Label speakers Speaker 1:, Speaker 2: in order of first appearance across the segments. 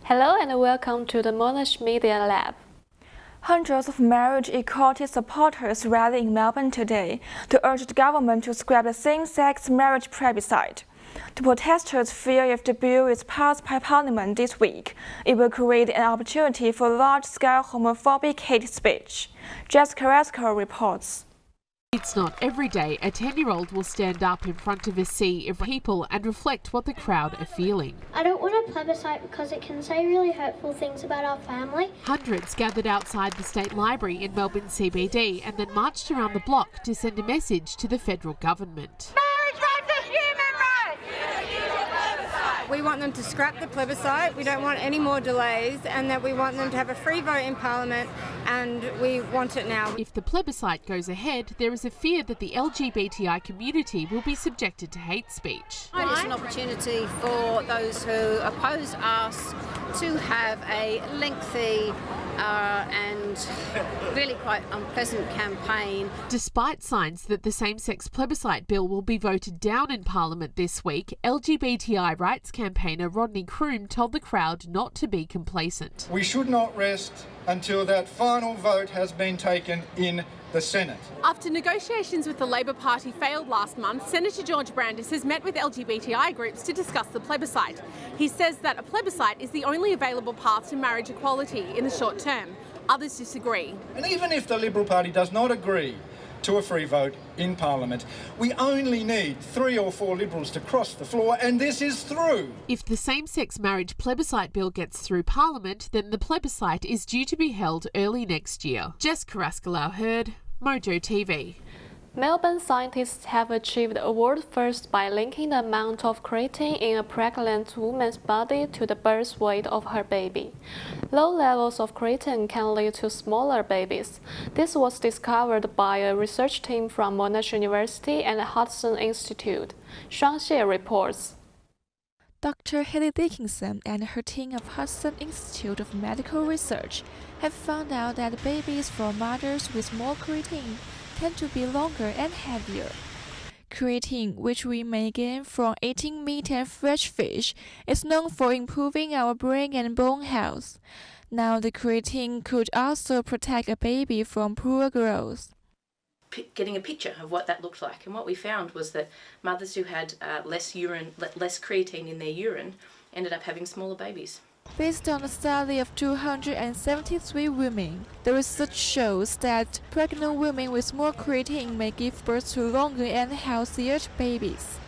Speaker 1: Hello and welcome to the Monash Media Lab.
Speaker 2: Hundreds of marriage equality supporters rallied in Melbourne today to urge the government to scrap the same-sex marriage plebiscite. The protesters fear if the bill is passed by Parliament this week, it will create an opportunity for large-scale homophobic hate speech. Jessica Carrasco reports.
Speaker 3: It's not every day a 10-year-old will stand up in front of a sea of people and reflect what the crowd are feeling.
Speaker 4: I don't want a plebiscite because it can say really hurtful things about our family.
Speaker 3: Hundreds gathered outside the State Library in Melbourne CBD and then marched around the block to send a message to the federal government.
Speaker 5: Marriage rights are human rights! We want them to scrap the plebiscite, we don't want any more delays, and that we want them to have a free vote in Parliament, and we want it now.
Speaker 3: If the plebiscite goes ahead, there is a fear that the LGBTI community will be subjected to hate speech.
Speaker 6: It's an opportunity for those who oppose us to have a lengthy and really quite unpleasant campaign.
Speaker 3: Despite signs that the same-sex plebiscite bill will be voted down in Parliament this week, LGBTI rights campaigner Rodney Croom told the crowd not to be complacent.
Speaker 7: We should not rest until that final vote has been taken in the Senate.
Speaker 8: After negotiations with the Labor Party failed last month, Senator George Brandis has met with LGBTI groups to discuss the plebiscite. He says that a plebiscite is the only available path to marriage equality in the short term. Others disagree.
Speaker 7: And even if the Liberal Party does not agree to a free vote in Parliament, we only need 3 or 4 Liberals to cross the floor and this is through.
Speaker 3: If the same-sex marriage plebiscite bill gets through Parliament, then the plebiscite is due to be held early next year. Jessica Carrasco heard, Mojo TV.
Speaker 1: Melbourne scientists have achieved a world first by linking the amount of creatine in a pregnant woman's body to the birth weight of her baby. Low levels of creatine can lead to smaller babies. This was discovered by a research team from Monash University and the Hudson Institute. Shuang Xie reports.
Speaker 2: Dr. Haley Dickinson and her team of Hudson Institute of Medical Research have found out that babies from mothers with more creatine tend to be longer and heavier. Creatine, which we may gain from eating meat and fresh fish, is known for improving our brain and bone health. Now the creatine could also protect a baby from poor growth.
Speaker 9: Getting a picture of what that looked like, and what we found was that mothers who had less creatine in their urine ended up having smaller babies.
Speaker 2: Based on a study of 273 women, the research shows that pregnant women with more creatine may give birth to longer and healthier babies.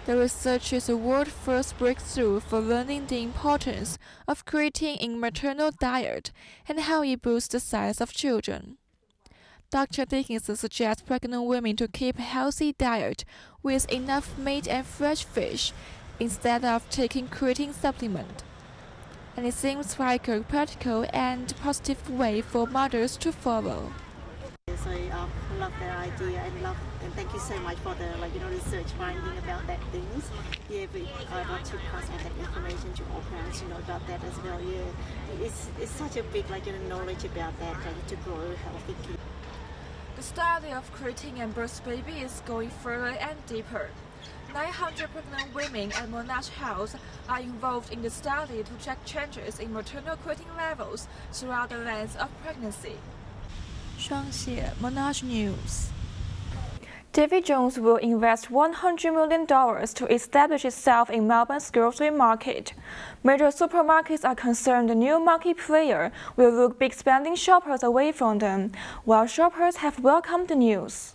Speaker 2: The research is a world-first breakthrough for learning the importance of creatine in maternal diet and how it boosts the size of children. Dr. Dickinson suggests pregnant women to keep a healthy diet with enough meat and fresh fish instead of taking creatine supplement. And it seems like a practical and positive way for mothers to follow.
Speaker 10: So I love that idea and thank you so much for the research finding about that things. Yeah, but I want to pass on that information to all parents, about that as well. Yeah, it's such a big knowledge about that to grow healthy kids.
Speaker 2: The study of creatine and birth baby is going further and deeper. 900 pregnant women at Monash House are involved in the study to check changes in maternal creatine levels throughout the length of pregnancy. Shuang Xie, Monash News. Davy Jones will invest $100 million to establish itself in Melbourne's grocery market. Major supermarkets are concerned the new market player will lure big spending shoppers away from them, while shoppers have welcomed the news.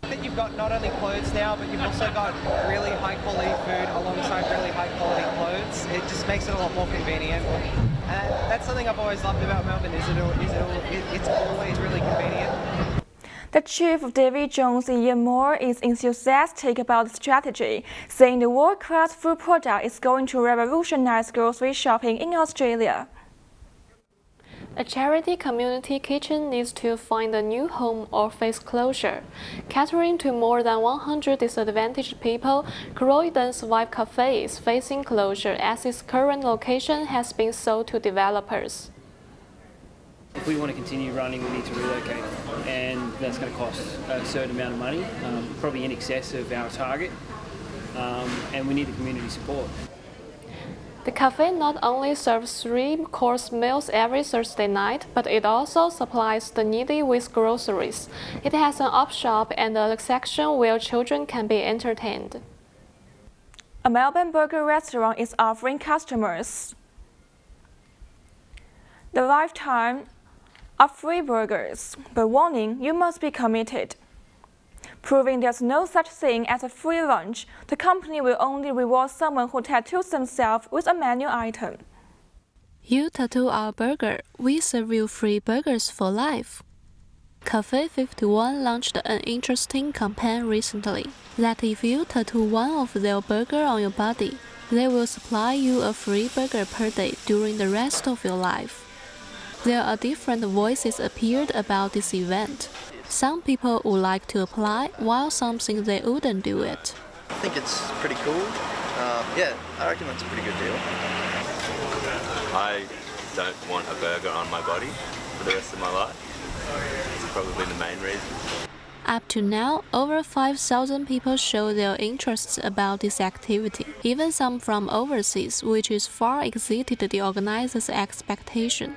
Speaker 11: That you've got not only clothes now, but you've also got really high quality food alongside really high quality clothes. It just makes it a lot more convenient. And that's something I've always loved about Melbourne, it's always really convenient.
Speaker 2: The chief of Davy Jones, Ian Moore, is enthusiastic about the strategy, saying the world-class food product is going to revolutionize grocery shopping in Australia.
Speaker 1: A charity community kitchen needs to find a new home or face closure. Catering to more than 100 disadvantaged people, Croydon's Vibe Cafe is facing closure as its current location has been sold to developers.
Speaker 12: If we want to continue running, we need to relocate, and that's going to cost a certain amount of money, probably in excess of our target, and we need the community support.
Speaker 1: The cafe not only serves 3-course meals every Thursday night, but it also supplies the needy with groceries. It has an op shop and a section where children can be entertained.
Speaker 2: A Melbourne burger restaurant is offering customers the lifetime of free burgers, but warning, you must be committed. Proving there's no such thing as a free lunch, the company will only reward someone who tattoos themselves with a menu item.
Speaker 1: You tattoo our burger, we serve you free burgers for life. Cafe 51 launched an interesting campaign recently that if you tattoo one of their burger on your body, they will supply you a free burger per day during the rest of your life. There are different voices appeared about this event. Some people would like to apply, while some think they wouldn't do it.
Speaker 13: I think it's pretty cool. Yeah, I reckon that's a pretty good deal.
Speaker 14: I don't want a burger on my body for the rest of my life. That's probably the main reason.
Speaker 1: Up to now, over 5,000 people show their interests about this activity, even some from overseas, which is far exceeded the organizers' expectation.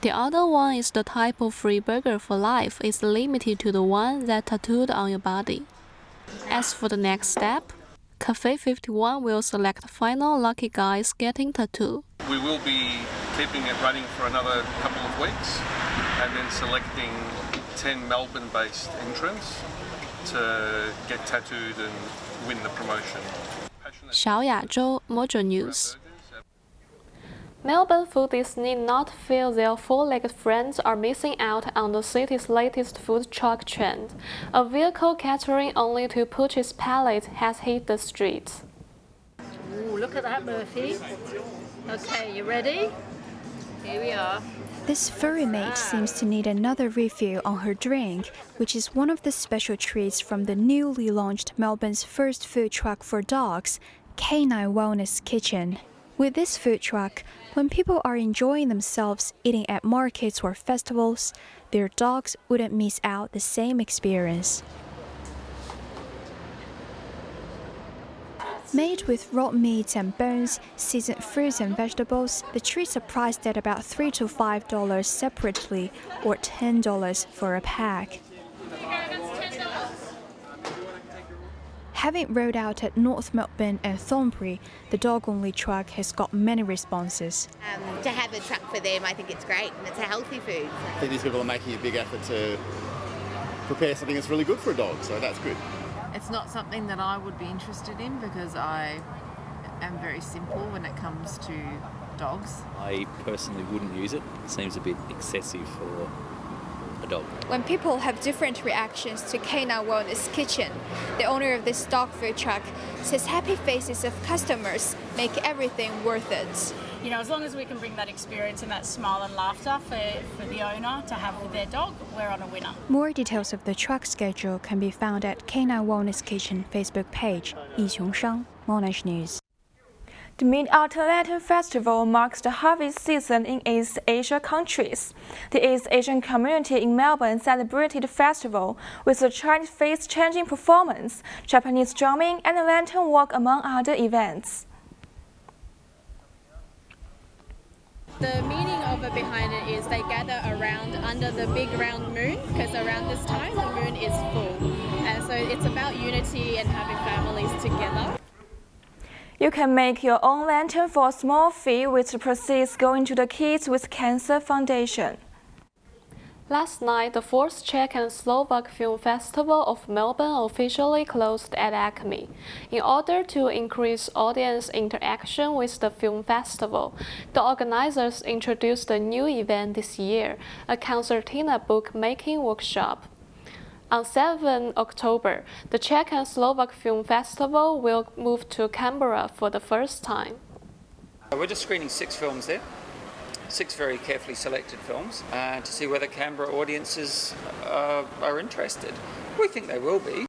Speaker 1: The other one is the type of free burger for life is limited to the one that tattooed on your body. As for the next step, Cafe 51 will select final lucky guys getting tattooed.
Speaker 15: We will be keeping it running for another couple of weeks and then selecting 10 Melbourne-based entrants to get tattooed and win the promotion.
Speaker 1: 小亚洲 Mojo News. Melbourne foodies need not feel their four-legged friends are missing out on the city's latest food truck trend. A vehicle catering only to purchase pallets has hit the streets.
Speaker 16: Ooh, look at that, Murphy. Okay, you ready? Here we are.
Speaker 17: This furry mate seems to need another refill on her drink, which is one of the special treats from the newly launched Melbourne's first food truck for dogs, Canine Wellness Kitchen. With this food truck, when people are enjoying themselves eating at markets or festivals, their dogs wouldn't miss out the same experience. Made with raw meat and bones, seasoned fruits and vegetables, the treats are priced at about $3 to $5 separately or $10 for a pack. Having rolled out at North Melbourne and Thornbury, the dog-only truck has got many responses.
Speaker 18: To have a truck for them, I think it's great, and it's a healthy food.
Speaker 19: I think these people are making a big effort to prepare something that's really good for a dog, so that's good.
Speaker 20: It's not something that I would be interested in because I am very simple when it comes to dogs.
Speaker 21: I personally wouldn't use it. It seems a bit excessive for a dog.
Speaker 17: When people have different reactions to Canine Wellness Kitchen, the owner of this dog food truck says happy faces of customers make everything worth it.
Speaker 22: You know, as long as we can bring that experience and that smile and laughter for the owner to have with their dog, we're on a winner.
Speaker 17: More details of the truck schedule can be found at Canine Wellness Kitchen Facebook page, 易穷商 Monash News.
Speaker 2: The Mid-Autumn Lantern Festival marks the harvest season in East Asia countries. The East Asian community in Melbourne celebrated the festival with a Chinese face-changing performance, Japanese drumming, and a lantern walk among other events.
Speaker 23: The meaning of it behind it is they gather around under the big round moon, because around this time the moon is full. And so it's about unity and having families together.
Speaker 2: You can make your own lantern for a small fee, with the proceeds going to the Kids with Cancer Foundation.
Speaker 1: Last night, the 4th Czech and Slovak Film Festival of Melbourne officially closed at Acme. In order to increase audience interaction with the film festival, the organizers introduced a new event this year, a concertina book-making workshop. On 7 October, the Czech and Slovak Film Festival will move to Canberra for the first time.
Speaker 24: We're just screening 6 films there, 6 very carefully selected films, to see whether Canberra audiences are interested. We think they will be.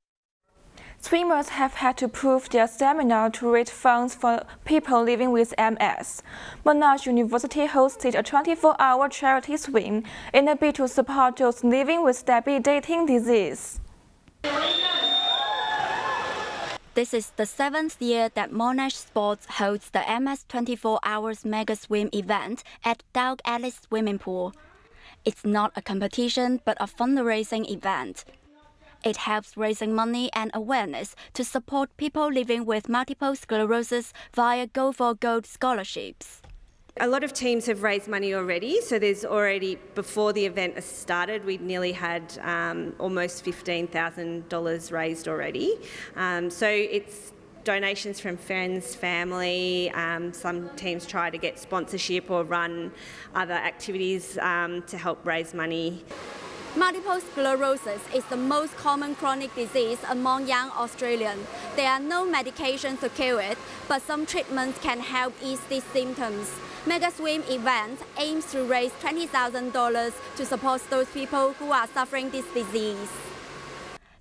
Speaker 4: Swimmers have had to prove their stamina to raise funds for people living with MS. Monash University hosted a 24-hour charity swim in a bid to support those living with debilitating disease.
Speaker 5: This is the 7th year that Monash Sports holds the MS 24 Hours Mega Swim event at Doug Ellis Swimming Pool. It's not a competition, but a fundraising event. It helps raising money and awareness to support people living with multiple sclerosis via Go for Gold scholarships.
Speaker 6: A lot of teams have raised money already, so there's already, before the event has started, we nearly had almost $15,000 raised already. So it's donations from friends, family, some teams try to get sponsorship or run other activities to help raise money.
Speaker 5: Multiple sclerosis is the most common chronic disease among young Australians. There are no medications to cure it, but some treatments can help ease these symptoms. Mega Swim event aims to raise $20,000 to support those people who are suffering this disease.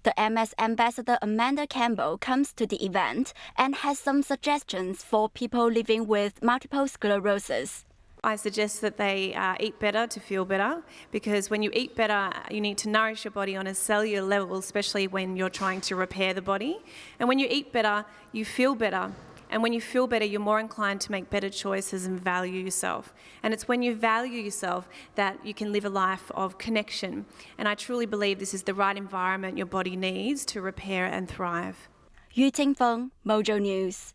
Speaker 5: The MS ambassador Amanda Campbell comes to the event and has some suggestions for people living with multiple sclerosis.
Speaker 8: I suggest that they eat better to feel better, because when you eat better, you need to nourish your body on a cellular level, especially when you're trying to repair the body. And when you eat better, you feel better. And when you feel better, you're more inclined to make better choices and value yourself. And it's when you value yourself that you can live a life of connection. And I truly believe this is the right environment your body needs to repair and thrive.
Speaker 5: Yu Tingfeng, Mojo News.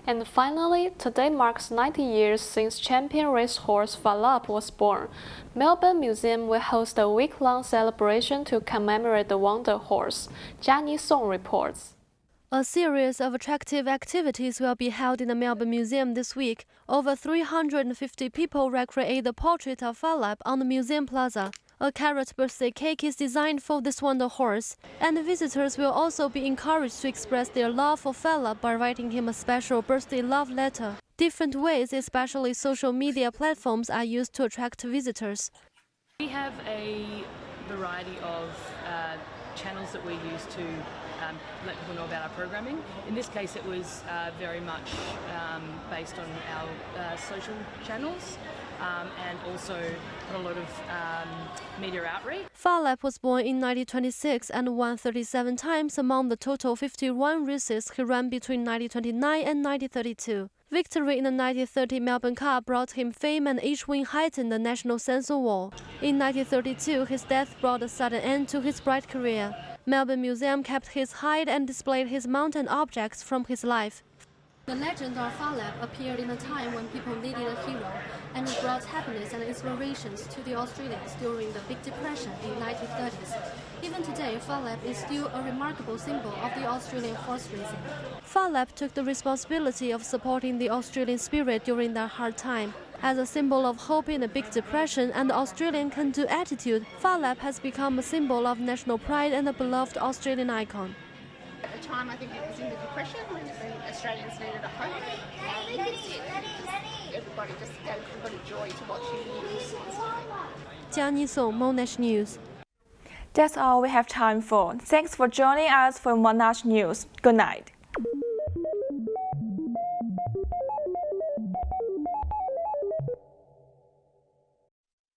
Speaker 1: And finally, today marks 90 years since champion racehorse Falap was born. Melbourne Museum will host a week-long celebration to commemorate the Wonder Horse. Jiani Song reports.
Speaker 25: A series of attractive activities will be held in the Melbourne Museum this week. Over 350 people recreate the portrait of Falap on the Museum Plaza. A carrot birthday cake is designed for this wonder horse, and visitors will also be encouraged to express their love for Falap by writing him a special birthday love letter. Different ways, especially social media platforms, are used to attract visitors.
Speaker 26: We have a variety of channels that we use to let people know about our programming. In this case, it was very much based on our social channels. And also a lot of media outreach.
Speaker 25: Falap was born in 1926 and won 37 times among the total 51 races he ran between 1929 and 1932. Victory in the 1930 Melbourne Cup brought him fame, and each win heightened the national sense of awe. In 1932, his death brought a sudden end to his bright career. Melbourne Museum kept his hide and displayed his mountain objects from his life. The legend of Falap appeared in a time when people needed a hero, and it brought happiness and inspirations to the Australians during the Big Depression in the 1930s. Even today, Falap is still a remarkable symbol of the Australian horse racing. Falap took the responsibility of supporting the Australian spirit during that hard time. As a symbol of hope in the Big Depression and the Australian can-do attitude, Falap has become a symbol of national pride and a beloved Australian icon.
Speaker 27: At the time, I think it was in the Depression when Australians needed a hope. Everybody just gave everybody joy to watching news.
Speaker 25: Jiani Song, Monash News.
Speaker 4: That's all we have time for. Thanks for joining us for Monash News. Good night.